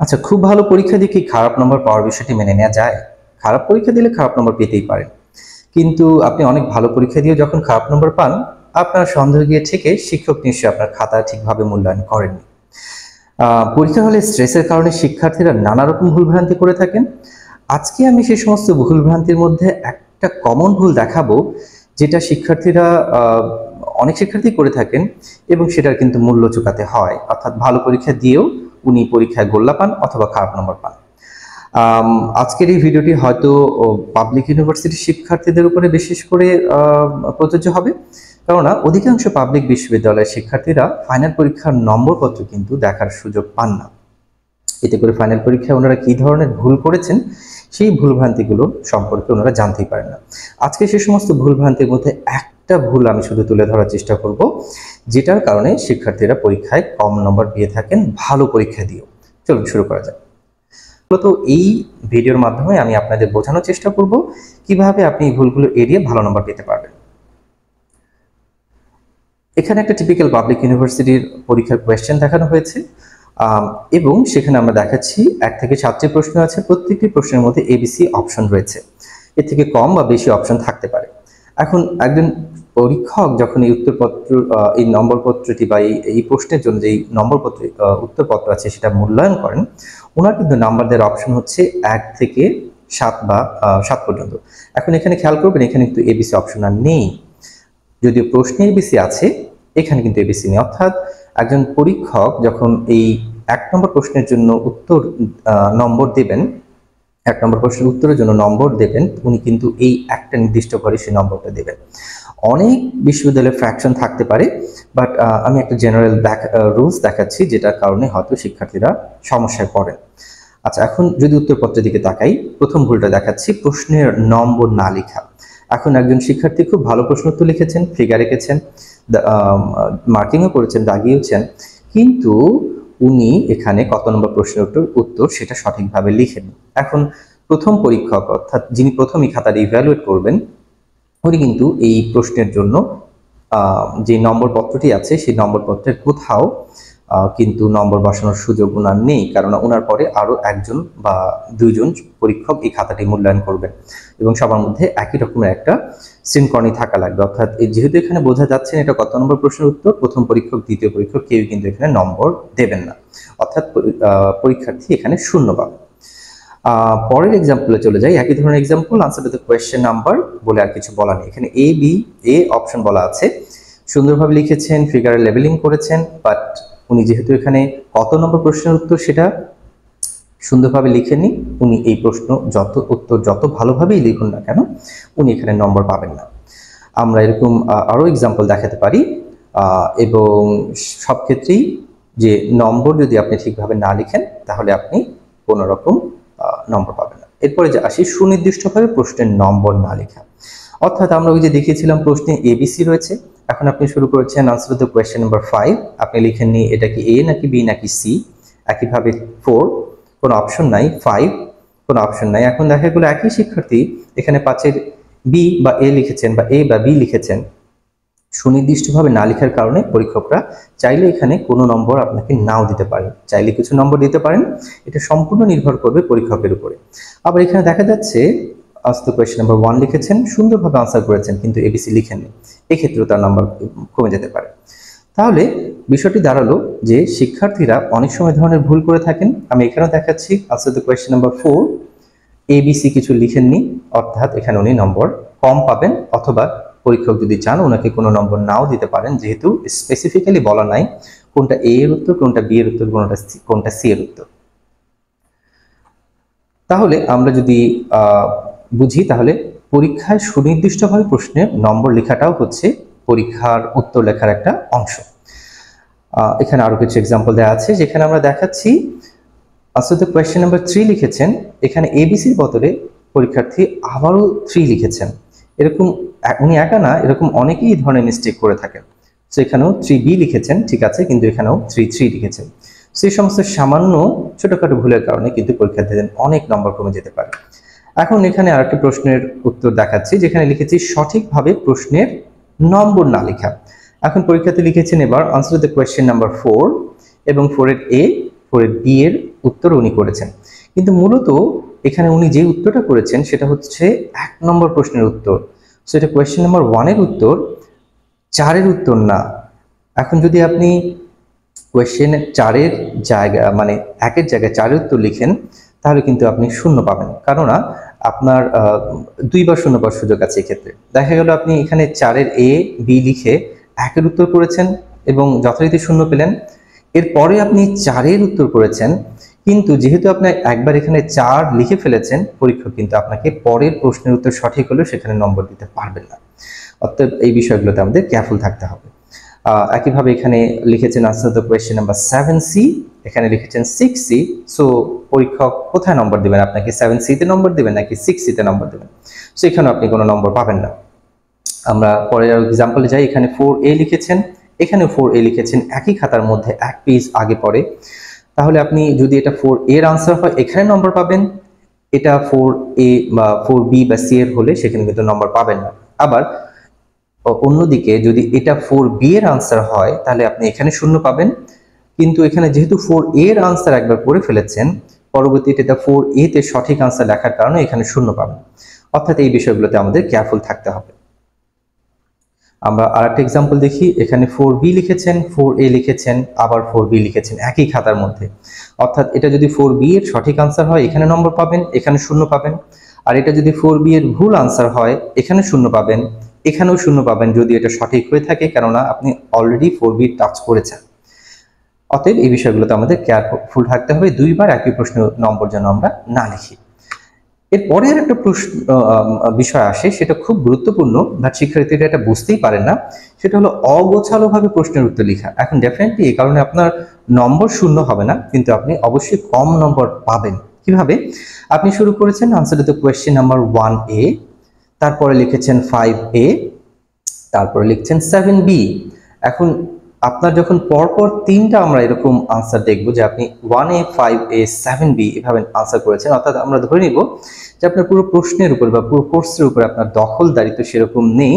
আচ্ছা, খুব ভালো পরীক্ষা দিয়ে কি খারাপ নম্বর পাওয়ার বিষয়টি মেনে নেওয়া যায়? খারাপ পরীক্ষা দিলে খারাপ নম্বর পেতেই পারেন। কিন্তু আপনি অনেক ভালো পরীক্ষা দিয়েও যখন খারাপ নম্বর পান, আপনার সন্দেহ গিয়ে থেকে শিক্ষক নিশ্চয়ই আপনার খাতা ঠিকভাবে মূল্যায়ন করেননি। পরীক্ষা হলে স্ট্রেসের কারণে শিক্ষার্থীরা নানা রকম ভুলভ্রান্তি করে থাকেন। আজকে আমি সেই সমস্ত ভুলভ্রান্তির মধ্যে একটা কমন ভুল দেখাবো, যেটা শিক্ষার্থীরা অনেক শিক্ষার্থী করে থাকেন এবং সেটার কিন্তু মূল্য চুকাতে হয়। অর্থাৎ ভালো পরীক্ষা দিয়েও উনি পরীক্ষায় গোল্লা পান অথবা খারাপ নম্বর পান। আজকের এই ভিডিওটি হয়তো পাবলিক ইউনিভার্সিটির শিক্ষার্থীদের উপরে বিশেষ করে প্রযোজ্য হবে, কেননা অধিকাংশ পাবলিক বিশ্ববিদ্যালয়ের শিক্ষার্থীরা ফাইনাল পরীক্ষার নম্বরপত্র কিন্তু দেখার সুযোগ পান না। এতে করে ফাইনাল পরীক্ষায় ওনারা কী ধরনের ভুল করেছেন সেই ভুলভ্রান্তিগুলো সম্পর্কে ওনারা জানতেই পারেন না। আজকে সে সমস্ত ভুলভ্রান্তির মধ্যে একটা ভুল আমি শুধু তুলে ধরার চেষ্টা করব, যেটার কারণে শিক্ষার্থীরা পরীক্ষায় কম নম্বর পেয়ে থাকেন ভালো পরীক্ষা দিয়েও। চলুন শুরু করা যাক। মূলত এই ভিডিওর মাধ্যমে আমি আপনাদের বোঝানোর চেষ্টা করব কিভাবে আপনি এই ভুলগুলো এড়িয়ে ভালো নম্বর পেতে পারবেন। এখানে একটা টিপিক্যাল পাবলিক ইউনিভার্সিটির পরীক্ষার কোয়েশ্চেন দেখানো হয়েছে এবং সেখানে আমরা দেখাচ্ছি 1 থেকে 7টি প্রশ্ন আছে। প্রত্যেকটি প্রশ্নের মধ্যে এবিসি অপশন রয়েছে। এর থেকে কম বা বেশি অপশন থাকতে পারে। এখন একজন পরীক্ষক যখন এই উত্তরপত্র এই নম্বরপত্রটি বা এই প্রশ্নের জন্য যে নম্বরপত্র উত্তরপত্র আছে সেটা মূল্যায়ন করেন, ওনার কিন্তু নাম্বার দেওয়ার অপশন হচ্ছে 1 থেকে 7 বা 7 পর্যন্ত। এখন এখানে খেয়াল করবেন, এখানে কিন্তু এবিসি অপশন আর নেই। যদিও প্রশ্নে এবিসি আছে, এখানে কিন্তু এবিসি নেই। অর্থাৎ একজন পরীক্ষক যখন এই 1 নম্বর প্রশ্নের জন্য উত্তর নম্বর দেবেন, 1 নম্বর প্রশ্নের উত্তরের জন্য নম্বর দেবেন, উনি কিন্তু এই একটা নির্দিষ্ট করে সেই নম্বরটা দেবেন। অনেক বিশ্ববিদ্যালয়ে ফ্র্যাকশন থাকতে পারে, বাট আমি একটা জেনারেল রুলস দেখাচ্ছি, যেটার কারণে হয়তো শিক্ষার্থীরা সমস্যায় পড়েন। আচ্ছা, এখন যদি উত্তরপত্রের দিকে তাকাই, প্রথম ভুলটা দেখাচ্ছি, প্রশ্নের নম্বর না লেখা। এখন একজন শিক্ষার্থী খুব ভালো প্রশ্ন উত্তর লিখেছেন, ফিগার এঁকেছেন, মার্কিংও করেছেন, দাগিয়েছেন, কিন্তু উনি এখানে কত নম্বর প্রশ্নের উত্তর সেটা সঠিকভাবে লিখেন। এখন প্রথম পরীক্ষক অর্থাৎ যিনি প্রথমই খাতাটা ইভ্যালুয়েট করবেন, উনি কিন্তু এই প্রশ্নের জন্য যে নম্বরপত্রটি আছে সেই নম্বরপত্রের কোথাও কিন্তু নম্বর বসানোর সুযোগ ওনার নেই, কারণ ওনার পরে আরও একজন বা দুইজন পরীক্ষক এই খাতাটি মূল্যায়ন করবেন এবং সবার মধ্যে একই রকমের একটা সিনক্রনি থাকা লাগবে। অর্থাৎ যেহেতু এখানে বোঝা যাচ্ছে এটা কত নম্বর প্রশ্নের উত্তর, প্রথম পরীক্ষক দ্বিতীয় পরীক্ষক কেউই কিন্তু এখানে নম্বর দেবেন না, অর্থাৎ পরীক্ষার্থী এখানে শূন্য পাবে। পরের এক্সাম্পলে চলে যাই। একই ধরনের example, answer to the question number বলে আর কিছু বলা নেই। এখানে এ অপশন বলা আছে, সুন্দরভাবে লিখেছেন, ফিগারে লেবেলিং করেছেন, বাট উনি যেহেতু এখানে কত নম্বর প্রশ্নের উত্তর সেটা সুন্দরভাবে লিখেননি, উনি এই প্রশ্ন যত ভালোভাবেই লিখুন না কেন, উনি এখানে নম্বর পাবেন না। আমরা এরকম আরও এক্সাম্পল দেখাতে পারি এবং সব ক্ষেত্রেই যে নম্বর যদি আপনি ঠিকভাবে না লিখেন তাহলে আপনি কোনো রকম নম্বর পাবেন না। এরপরে যে আসি, সুনির্দিষ্টভাবে প্রশ্নের নম্বর না লেখা। অর্থাৎ আমরা ওই যে দেখিয়েছিলাম প্রশ্নে এবিসি রয়েছে, এখন আপনি শুরু করেছেন answer to the question number 5, আপনি লিখেননি এটা কি এ নাকি বি নাকি সি। একইভাবে 4 কোনো অপশন নাই, 5 কোনো অপশন নাই। এখন দেখা গেলো একই শিক্ষার্থী এখানে 5-এর বি বা এ লিখেছেন বা এ বা বি লিখেছেন। সুনির্দিষ্টভাবে না লেখার কারণে পরীক্ষকরা চাইলে এখানে কোনো নম্বর আপনাকে নাও দিতে পারেন, চাইলে কিছু নম্বর দিতে পারেন। এটা সম্পূর্ণ নির্ভর করবে পরীক্ষকের উপরে। আবার এখানে দেখা যাচ্ছে আনসার কোয়েশ্চেন নাম্বার 1 লিখেছেন, সুন্দরভাবে আনসার করেছেন, কিন্তু এবিসি লিখেননি, এক্ষেত্রেও তার নাম্বার কমে যেতে পারে। তাহলে বিষয়টি দাঁড়ালো যে শিক্ষার্থীরা অনেক সময় ধরনের ভুল করে থাকেন। আমি এখানেও দেখাচ্ছি answer the question number 4, ABC কিছু লিখেননি, অর্থাৎ এখানে উনি নম্বর কম পাবেন, অথবা পরীক্ষক যদি চান ওনাকে কোনো নম্বর নাও দিতে পারেন, যেহেতু স্পেসিফিক্যালি বলা নাই কোনটা এ এর উত্তর, কোনটা বি এর উত্তর, কোনটা সি এর উত্তর। তাহলে আমরা যদি বুঝি, তাহলে পরীক্ষায় সুনির্দিষ্টভাবে প্রশ্নের নম্বর লেখাটাও হচ্ছে পরীক্ষার উত্তর লেখার একটা অংশ। এখানে আরো কিছু এক্সাম্পল দেওয়া আছে, যেখানে আমরা দেখাচ্ছি আনসার দ্য কোয়েশ্চেন নাম্বার 3 লিখেছেন, এখানে এবিসির বদলে পরীক্ষার্থী আবারও 3 লিখেছেন। এরকম উনি একা না, এরকম অনেকেই এই ধরনের মিস্টেক করে থাকেন। তো এখানেও 3B লিখেছেন, ঠিক আছে, কিন্তু এখানেও 3 লিখেছেন। সেই সমস্ত সামান্য ছোটখাটো ভুলের কারণে কিন্তু পরীক্ষার্থীদের অনেক নম্বর কমে যেতে পারে। এখন এখানে আরেকটি প্রশ্নের উত্তর দেখাচ্ছি, যেখানে লিখেছি সঠিকভাবে প্রশ্নের নম্বর না লেখা। এখন পরীক্ষার্থী লিখেছেন এবার আনসার দ্য কোয়েশ্চেন নাম্বার 4 এবং 4-এর এ, 4-এর বি এর উত্তর উনি করেছেন, কিন্তু মূলত এখানে উনি যে উত্তরটা করেছেন সেটা হচ্ছে 1 নম্বর প্রশ্নের উত্তর। সো এটা কোয়েশ্চেন নাম্বার 1 এর উত্তর, 4 এর উত্তর না। এখন যদি আপনি কোয়েশ্চেনের 4 এর জায়গা মানে 1 এর জায়গায় 4 এর উত্তর লিখেন, তাহলে কিন্তু আপনি শূন্য পাবেন, কেননা আপনার 2বার শূন্য পাওয়ার সুযোগ আছে। এক্ষেত্রে দেখা গেল আপনি এখানে 4 এর এ বি লিখে 1 এর উত্তর করেছেন এবং যথারীতি শূন্য পেলেন। এরপরে আপনি 4 এর উত্তর করেছেন, কিন্তু যেহেতু আপনি একবার এখানে 4 লিখে ফেলেছেন, পরীক্ষক কিন্তু আপনাকে পরের প্রশ্নের উত্তর সঠিক হলেও সেখানে নম্বর দিতে পারবেন না। অতএব এই বিষয়গুলোতে আমাদের কেয়ারফুল থাকতে হবে। একইভাবে এখানে লিখেছেন answer the question number 7C, এখানে লিখেছেন 6C। সো পরীক্ষক কোথায় নম্বর দিবেন? আপনাকে 7C তে নম্বর দিবেন নাকি 6C তে নম্বর দিবেন? সো এখানে আপনি কোনো নম্বর পাবেন না। আমরা পরের এক্সাম্পলে যাই। এখানে 4A লিখেছেন, এখানেও 4A লিখেছেন, একই খাতার মধ্যে 1 পেজ আগে পরে। তাহলে আপনি যদি এটা 4A এর আনসার হয় এখানে নম্বর পাবেন, এটা 4A বা 4B বা C এর হলে সেখানে কিন্তু নম্বর পাবেন না। আবার অন্যদিকে যদি এটা 4B এর আনসার হয় তাহলে আপনি এখানে শূন্য পাবেন, কিন্তু এখানে যেহেতু 4A এর আনসার একবার করে ফেলেছেন, পরবর্তীতে এটা 4A তে সঠিক আনসার লেখার কারণে এখানে শূন্য পাবেন। অর্থাৎ এই বিষয়গুলোতে আমাদের কেয়ারফুল থাকতে হবে। আমরা আরেকটা এক্সাম্পল দেখি। এখানে 4B লিখেছেন, 4A লিখেছেন, আবার 4B লিখেছেন একই খাতার মধ্যে। অর্থাৎ এটা যদি 4B এর সঠিক আনসার হয় এখানে নম্বর পাবেন, এখানে শূন্য পাবেন। আর এটা যদি 4B এর ভুল আনসার হয় এখানে শূন্য পাবেন, এখানেও শূন্য পাবেন যদি এটা সঠিক হয়ে থাকে, কেননা আপনি অলরেডি 4B টাচ করেছেন। অতএব এই বিষয়গুলোতে আমাদের কেয়ারফুল থাকতে হবে, 2বার একই প্রশ্ন নম্বর যেন আমরা না লিখি। এরপরে আর একটা প্রশ্ন বিষয় আসে, সেটা খুব গুরুত্বপূর্ণ, বাট শিক্ষার্থীরা এটা বুঝতেই পারেন না। সেটা হলো অগোছালোভাবে প্রশ্নের উত্তর লেখা। এখন ডেফিনেটলি এই কারণে আপনার নম্বর শূন্য হবে না, কিন্তু আপনি অবশ্যই কম নম্বর পাবেন। কিভাবে? আপনি শুরু করেছেন answer the question number 1A, তারপরে লিখেছেন 5A, তারপরে লিখছেন 7B। এখন আপনার যখন পরপর 3টা আমরা এরকম আনসার দেখব যে আপনি 1A, 5A, 7B এভাবে আনসার করেছেন, অর্থাৎ আমরা ধরে নিব যে আপনার পুরো প্রশ্নের উপর বা পুরো কোর্সের উপর আপনার দখলদারিত্ব সেরকম নেই,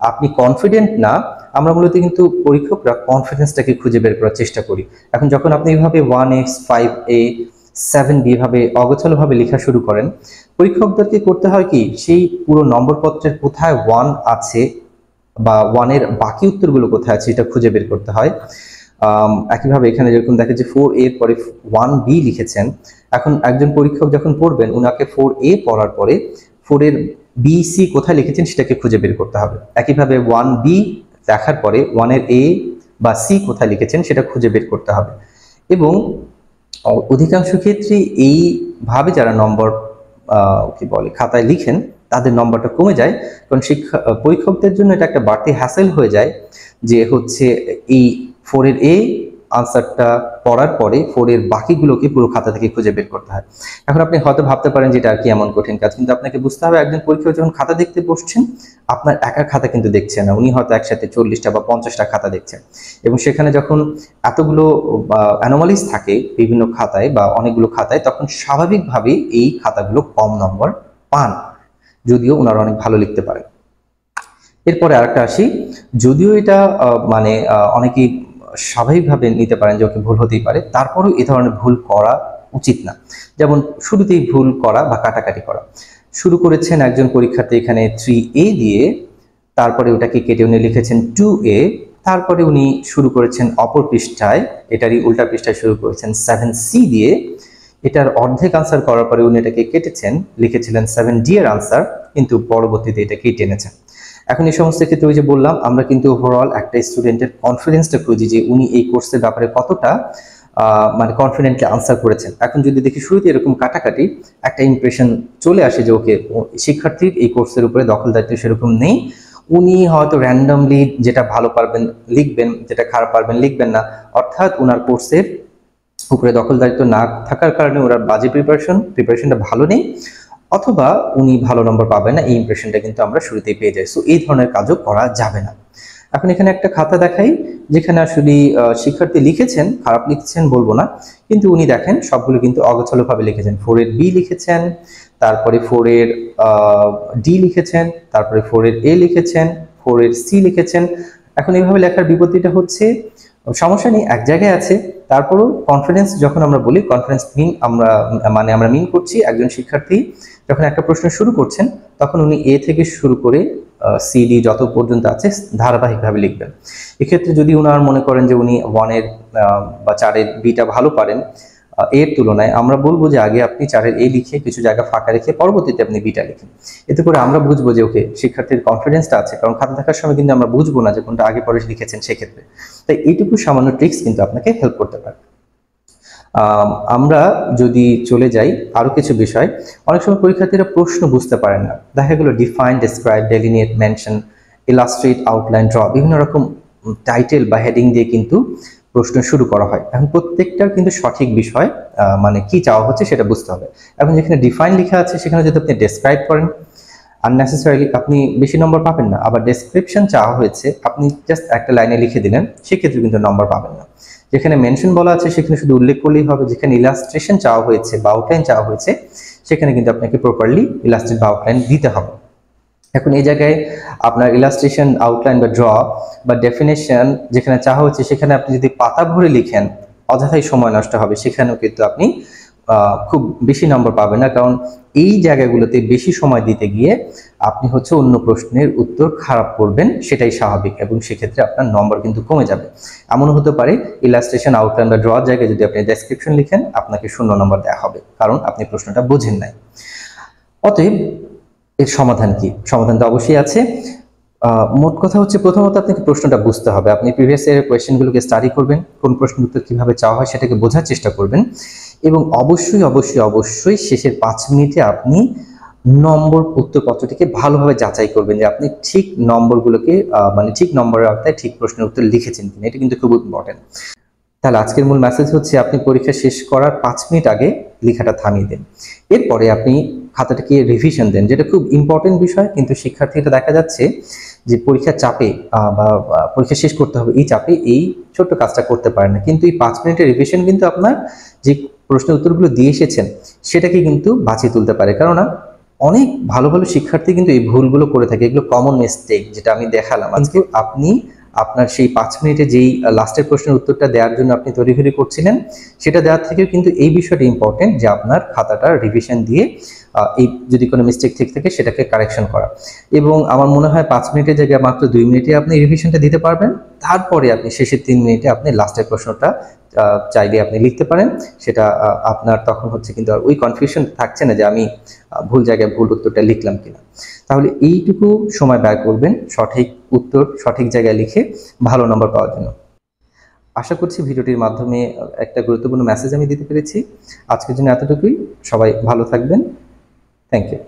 আপনি কনফিডেন্ট না। আমরা মূলত কিন্তু পরীক্ষকরা কনফিডেন্সটাকে খুঁজে বের করার চেষ্টা করি। এখন যখন আপনি এইভাবে 1A, 5A, 7B এভাবে অগোছালোভাবে লেখা শুরু করেন, পরীক্ষকদেরকে করতে হয় কি, সেই পুরো নম্বরপত্রের কোথায় 1 আছে বা 1 এর বাকি উত্তরগুলো কোথায় আছে এটা খুঁজে বের করতে হয়। একইভাবে এখানে যেরকম দেখে যে 4A এর পরে 1B লিখেছেন। এখন একজন পরীক্ষক যখন পড়বেন, উনাকে 4A পড়ার পরে 4 এর BC কোথায় লিখেছেন সেটাকে খুঁজে বের করতে হবে। একইভাবে 1B দেখার পরে 1 এর A বা C কোথায় লিখেছেন সেটা খুঁজে বের করতে হবে। এবং অধিকাংশ ক্ষেত্রে এইভাবে যারা নম্বর কি বলে খাতায় লিখেন তাদের নম্বরটা কমে যায়, কারণ পরীক্ষকদের জন্য এটা একটা বাড়তি হ্যাসেল হয়ে যায় যে হচ্ছে এই 4 এর A আনসারটা পড়ার পরে 4 এর বাকিগুলোকে পুরো খাতা থেকে খুঁজে বের করতে হয়। এখন আপনি হয়তো ভাবতে পারেন যে এটা আর কি এমন কঠিন কাজ, কিন্তু আপনাকে বুঝতে হবে একজন পরীক্ষক যখন খাতা দেখতে বসছেন, আপনার একার খাতা কিন্তু দেখছেন না, উনি হয়তো একসাথে 40টা বা 50টা খাতা দেখছেন, এবং সেখানে যখন এতগুলো অ্যানোমালিস থাকে বিভিন্ন খাতায় বা অনেকগুলো খাতায়, তখন স্বাভাবিকভাবেই এই খাতাগুলো কম নম্বর পান, যদিও ওনারা অনেক ভালো লিখতে পারেন। এরপরে আরেকটা আসি, যদিও এটা মানে অনেকেই স্বাভাবিকভাবে নিতে পারেন যে ওকে ভুল হতেই পারে, তারপরেও এই ধরনের ভুল করা উচিত না। যেমন শুরুতেই ভুল করা বা কাটাকাটি করা। শুরু করেছেন একজন পরীক্ষার্থী এখানে 3A দিয়ে, তারপরে ওটাকে কেটে উনি লিখেছেন 2A, তারপরে উনি শুরু করেছেন অপর পৃষ্ঠায়, এটারই উল্টা পৃষ্ঠায় শুরু করেছেন 7C দিয়ে, এটার অর্ধেক আনসার করার পরে উনি এটাকে কেটেছেন, লিখেছিলেন 7D এর আনসার, কিন্তু পরবর্তীতে এটা কেটে এনেছেন। এখন এই সমস্ত ক্ষেত্রে ওই যে বললাম, আমরা কিন্তু ওভারঅল একটা স্টুডেন্টের কনফিডেন্সটা খুঁজি যে উনি এই কোর্সের ব্যাপারে কতটা মানে কনফিডেন্টলি আনসার করেছেন। এখন যদি দেখি শুরুতে এরকম কাটাকাটি, একটা ইমপ্রেশন চলে আসে যে ওকে শিক্ষার্থীর এই কোর্সের উপরে দখলদারিত্ব সেরকম নেই, উনি হয়তো র্যান্ডমলি যেটা ভালো পারবেন লিখবেন, যেটা খারাপ পারবেন লিখবেন না, অর্থাৎ ওনার কোর্সের উপরে দখলদারিত্ব না থাকার কারণে ওনার বাজে প্রিপারেশনটা ভালো নেই, অথবা উনি ভালো নম্বর পাবেন না, এই ইমপ্রেশনটা কিন্তু আমরা শুরুতেই পেয়ে যাই। সো এই ধরনের কাজও করা যাবে না। এখন এখানে একটা খাতা দেখাই যেখানে আসলে শিক্ষার্থী লিখেছেন, খারাপ লিখছেন বলবো না, কিন্তু উনি দেখেন সবগুলো কিন্তু অগোছালোভাবে লিখেছেন। 4 এর B লিখেছেন, তারপরে 4 এর D লিখেছেন, তারপরে 4 এর A লিখেছেন, 4 এর C লিখেছেন। এখন এইভাবে লেখার বিপত্তিটা হচ্ছে, সমস্যা নেই, এক জায়গায় আছে, তারপরও কনফিডেন্স যখন আমরা বলি, কনফিডেন্স মিন আমরা মিন করছি একজন শিক্ষার্থী যখন একটা প্রশ্ন শুরু করছেন তখন উনি এ থেকে শুরু করে সিডি যত পর্যন্ত আছে ধারাবাহিকভাবে লিখবেন। এক্ষেত্রে যদি উনার মনে করেন যে উনি 1-এর বা 4-এর বিটা ভালো পারেন এর তুলনায়, আমরা বলবো যে আগে আপনি 4-এর এ লিখে কিছু জায়গা ফাঁকা রেখে পরবর্তীতে আপনি বিটা লিখেন। এতে করে আমরা বুঝবো যে ওকে শিক্ষার্থীর কনফিডেন্সটা আছে, কারণ খাতা দেখার সময় কিন্তু আমরা বুঝবো না যে কোনটা আগে পরে লিখেছেন সেক্ষেত্রে। তাই এইটুকু সামান্য ট্রিক্স কিন্তু আপনাকে হেল্প করতে পারে। আমরা যদি চলে যাই আরো কিছু বিষয়, অনেক সময় পরীক্ষার্থীরা প্রশ্ন বুঝতে পারেন না, দেখা গেল define, describe, ডেলিনিয়েট, mention, illustrate, outline, draw, বিভিন্ন রকম টাইটেল বা হেডিং দিয়ে কিন্তু প্রশ্ন শুরু করা হয়। এখন প্রত্যেকটার কিন্তু সঠিক বিষয় মানে কি চাওয়া হচ্ছে সেটা বুঝতে হবে। এখন যেখানে ডিফাইন লেখা আছে সেখানে যদি আপনি ডেসক্রাইব করেন আননেসেসারিলি আপনি বেশি নম্বর পাবেন না। আবার ডেসক্রিপশন চাওয়া হয়েছে, আপনি জাস্ট একটা লাইনে লিখে দিলেন, সেক্ষেত্রে কিন্তু নম্বর পাবেন না। যেখানে মেনশন বলা আছে সেখানে শুধু উল্লেখ করলেই হবে। যেখানে ইলাস্ট্রেশন চাওয়া হয়েছে বা আউটলাইন চাওয়া হয়েছে সেখানে কিন্তু আপনাকে প্রপারলি ইলাস্ট্রেট বা আউটলাইন দিতে হবে। এখন এই জায়গায় আপনার ইলাস্ট্রেশন, আউটলাইন বা ড্র বা ডেফিনেশন যেখানে চাওয়া হচ্ছে সেখানে আপনি যদি পাতা ভরে লিখেন অযথাই সময় নষ্ট হবে, সেখানেও কিন্তু আপনি খুব বেশি নম্বর পাবেন না, কারণ এই জায়গাগুলোতে বেশি সময় দিতে গিয়ে আপনি হচ্ছে অন্য প্রশ্নের উত্তর খারাপ করবেন, সেটাই স্বাভাবিক, এবং সেক্ষেত্রে আপনার নম্বর কিন্তু কমে যাবে। এমনও হতে পারে ইলাস্ট্রেশন, আউটলাইন বা ড্র জায়গায় যদি আপনি ডেসক্রিপশন লিখেন আপনাকে 0 নম্বর দেওয়া হবে, কারণ আপনি প্রশ্নটা বোঝেন নাই। অতএব এর সমাধান কি? সমাধান তো অবশ্যই আছে। মোট কথা হচ্ছে প্রথমত আপনাকে প্রশ্নটা বুঝতে হবে। আপনি প্রিভিয়াস ইয়ারের কোয়েশ্চেনগুলোকে স্টাডি করবেন, কোন প্রশ্নের উত্তর কিভাবে চাওয়া হয় সেটাকে বোঝার চেষ্টা করবেন, এবং অবশ্যই অবশ্যই অবশ্যই শেষের 5 মিনিটে আপনি নম্বর উত্তরপত্রটিকে ভালোভাবে যাচাই করবেন যে আপনি ঠিক নম্বরগুলোকে মানে ঠিক নম্বরের আওতায় ঠিক প্রশ্নের উত্তর লিখেছেন কিনা। এটা কিন্তু খুব ইম্পর্টেন্ট। তাহলে আজকের মূল মেসেজ হচ্ছে আপনি পরীক্ষা শেষ করার 5 মিনিট আগে লেখাটা থামিয়ে দেন, এরপরে আপনি খাতাটাকে রিভিশন দেন, যেটা খুব ইম্পর্টেন্ট বিষয়। কিন্তু শিক্ষার্থীরা দেখা যাচ্ছে যে পরীক্ষার চাপে বা পরীক্ষা শেষ করতে হবে এই চাপে এই ছোট্ট কাজটা করতে পারে না, কিন্তু এই 5 মিনিটের রিভিশন কিন্তু আপনার যে প্রশ্নের উত্তরগুলো দিয়ে এসেছেন সেটাকে কিন্তু বাঁচিয়ে তুলতে পারে। কেননা অনেক ভালো ভালো শিক্ষার্থী কিন্তু এই ভুলগুলো করে থাকে, এগুলো কমন মিস্টেক যেটা আমি দেখালাম আজকে। আপনি আপনার সেই 5 মিনিটে যেই লাস্টের প্রশ্নের উত্তরটা দেওয়ার জন্য আপনি তড়িঘড়ি করছিলেন সেটা দেওয়ার থেকেও কিন্তু এই বিষয়টা ইম্পর্টেন্ট যে আপনার খাতাটা রিভিশন দিয়ে এই যদি কোনো মিস্টেক থেকে থাকে সেটাকে কারেকশন করা। এবং আমার মনে হয় 5 মিনিটের জায়গায় মাত্র 2 মিনিটে আপনি রিভিশনটা দিতে পারবেন। তারপরে আপনি শেষের 3 মিনিটে আপনি লাস্টের প্রশ্নটা চাইলে আপনি লিখতে পারেন। সেটা আপনার তখন হচ্ছে কিন্তু আর ওই কনফিউশন থাকছে না যে আমি ভুল জায়গায় ভুল উত্তরটা লিখলাম কিনা। তাহলে এইটুকু সময় ব্যয় করবেন সঠিক উত্তর সঠিক জায়গায় লিখে ভালো নম্বর পাওয়ার জন্য। আশা করছি ভিডিওটির মাধ্যমে একটা গুরুত্বপূর্ণ মেসেজ আমি দিতে পেরেছি। আজকের জন্য এতটুকুই। সবাই ভালো থাকবেন। Thank you.